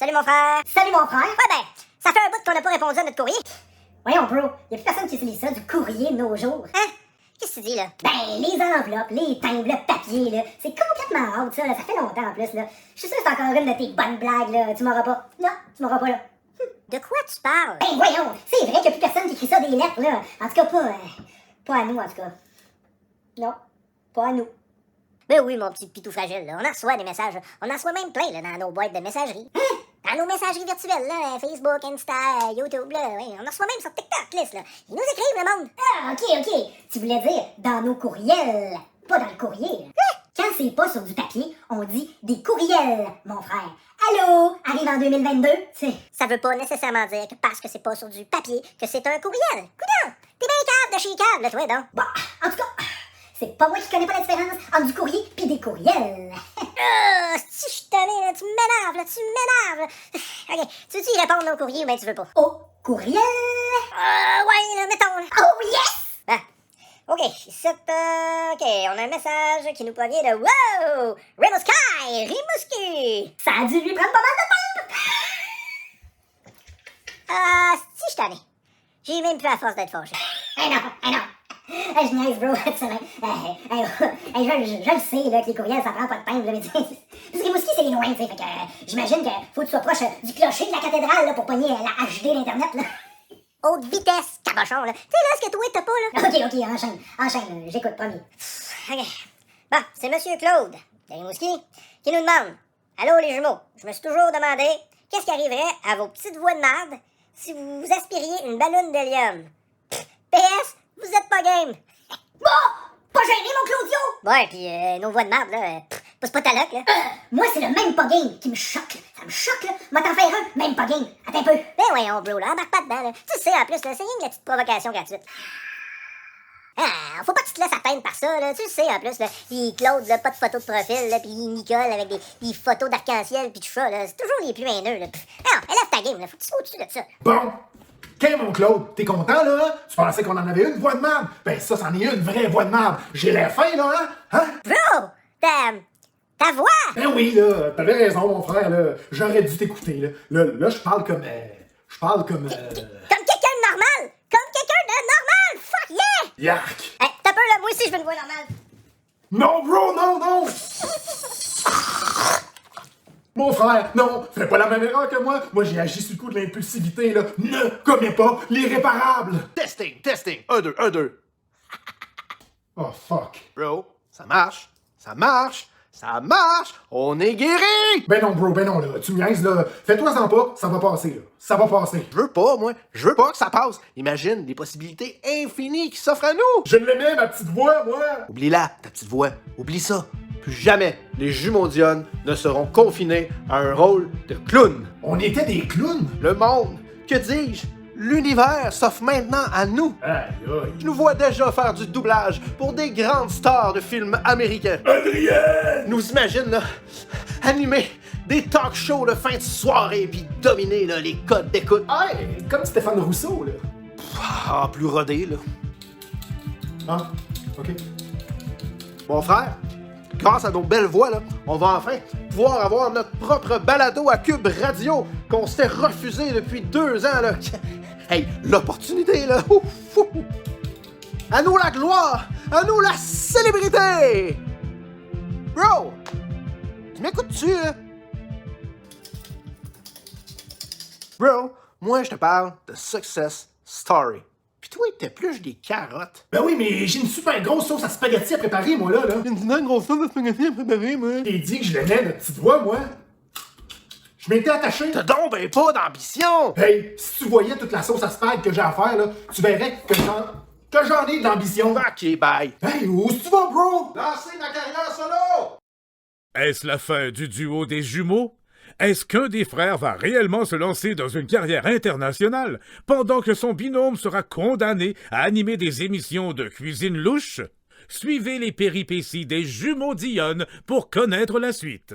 Salut mon frère. Salut mon frère! Ouais ben, ça fait un bout qu'on n'a pas répondu à notre courrier. Voyons bro, y'a plus personne qui utilise ça, du courrier de nos jours. Hein? Qu'est-ce que tu dis là? Ben, les enveloppes, les timbres, le papier, là, c'est complètement out ça, là, ça fait longtemps en plus, là. Je suis sûr que c'est encore une de tes bonnes blagues, là, tu m'auras pas. Non, tu m'auras pas, là. De quoi tu parles? Ben voyons, c'est vrai qu'il y a plus personne qui écrit ça des lettres, là. En tout cas, pas à nous, en tout cas. Non, pas à nous. Ben oui, mon petit pitou fragile, là. On en reçoit des messages. On en reçoit même plein, là, dans nos boîtes de messagerie. Dans nos messageries virtuelles, là, Facebook, Insta, YouTube, là. Oui, on en reçoit même sur TikTok, là. Ils nous écrivent, le monde. Ah, ok. Tu voulais dire dans nos courriels, pas dans le courrier. Quand c'est pas sur du papier, on dit des courriels, mon frère. Allô, arrive en 2022, tu sais. Ça veut pas nécessairement dire que parce que c'est pas sur du papier que c'est un courriel. Coudonc! T'es bien cave de chez cave, là, toi, donc. Bon, en tout cas, c'est pas moi qui connais pas la différence entre du courrier pis des courriels. Si je suis tanné, là, tu m'énerves, là, tu m'énerves. OK, tu veux-tu y répondre au courrier ou ben tu veux pas? Au courriel. Ouais, là, mettons, là. Oh yes! Ah. OK, OK, on a un message qui nous provient de Wow! Rimouski! Rimouski! Ça a dû lui prendre pas mal de temps. Si je suis tanné. J'ai même plus à force d'être fâché. Non. Je niaise, bro, tu sais, je le sais, là, que les courriels, ça prend pas de timbre, là, mais tu sais, parce que Rimouski, c'est loin, tu sais, fait que j'imagine qu'il faut que tu sois proche du clocher de la cathédrale, là, pour pogner la HD d'Internet, là. Haute vitesse, cabochon, là. Tu sais, là, ce que toi, t'as pas, là. Ok, enchaîne, j'écoute, promis. OK. Bon, c'est Monsieur Claude de Rimouski qui nous demande Allô, les jumeaux, je me suis toujours demandé qu'est-ce qui arriverait à vos petites voix de marde si vous aspiriez une ballonne d'hélium. PS, vous êtes pas game. Pas gêné, mon Claudio! Ouais, pis nos voix de marde, là, pousse pas ta loc, là. Moi, c'est le même pas game qui me choque, là. Ça me choque, là. Moi, t'en faire un, même pas game. Attends un peu. Ben voyons, bro, là, embarque pas dedans, là. Tu sais, en plus, là, c'est rien que la petite provocation gratuite. Ah, faut pas que tu te laisses atteindre par ça, là. Tu le sais, en plus, là. Pis Claude, là, pas de photo de profil, là. Pis Nicole avec des photos d'arc-en-ciel pis tout ça, là. C'est toujours les plus haineux, là. Non, élève ta game, là. Faut que tu sois au-dessus de ça. Bon. Qu'est mon Claude? T'es content, là? Tu pensais qu'on en avait une voix de marde? Ben ça, c'en est une vraie voix de marde. J'ai l'air fin, là, hein? Bro! Ta voix! Ben oui, là, t'avais raison, mon frère, là. J'aurais dû t'écouter, là. Là, je parle comme... Comme quelqu'un de normal! Comme quelqu'un de normal! Fuck yeah! Yark! Hey, t'as peur, là? Moi aussi, je veux une voix normale. Non, bro, non! Mon frère, non, fais pas la même erreur que moi. Moi, j'ai agi sur le coup de l'impulsivité, là. Ne commets pas l'irréparable. Testing. 1, 2. Oh, fuck. Bro, ça marche. On est guéri! Ben non, là. Tu me niaises, là. Fais-toi-en pas, ça va passer, là. Ça va passer. Je veux pas que ça passe. Imagine les possibilités infinies qui s'offrent à nous. Je l'aimais, ma petite voix, moi. Oublie-la, ta petite voix. Oublie ça. Plus jamais les jumeaux Dionne ne seront confinés à un rôle de clown. On était des clowns. Le monde, que dis-je, l'univers s'offre maintenant à nous. Aïe, aïe. Je nous vois déjà faire du doublage pour des grandes stars de films américains. Adrien! Nous imagine, là, animer des talk shows de fin de soirée puis dominer là, les codes d'écoute. Hey, comme Stéphane Rousseau, là. Ah, plus rodé, là. Ah, ok. Mon frère, grâce à nos belles voix, là, on va enfin pouvoir avoir notre propre balado à Cube Radio qu'on s'était refusé depuis 2 ans, là. Hey, l'opportunité, là. Ouf, ouf. À nous la gloire! À nous la célébrité! Bro! Tu m'écoutes-tu, hein? Bro, moi, je te parle de Success Story. Puis toi, t'épluches des carottes. Ben oui, mais j'ai une super grosse sauce à spaghetti à préparer, moi, là. Une grosse sauce de spaghetti à préparer, moi. T'es dit que je l'aimais, notre petite voix, moi. Je m'étais attaché. T'as donc ben pas d'ambition! Hey, si tu voyais toute la sauce à spag que j'ai à faire, là, tu verrais que j'en ai de l'ambition. Ok, bye. Hey, où est-ce que tu vas, bro? Lancer ma carrière solo! Est-ce la fin du duo des jumeaux? Est-ce qu'un des frères va réellement se lancer dans une carrière internationale pendant que son binôme sera condamné à animer des émissions de cuisine louche? Suivez les péripéties des jumeaux Dionne pour connaître la suite.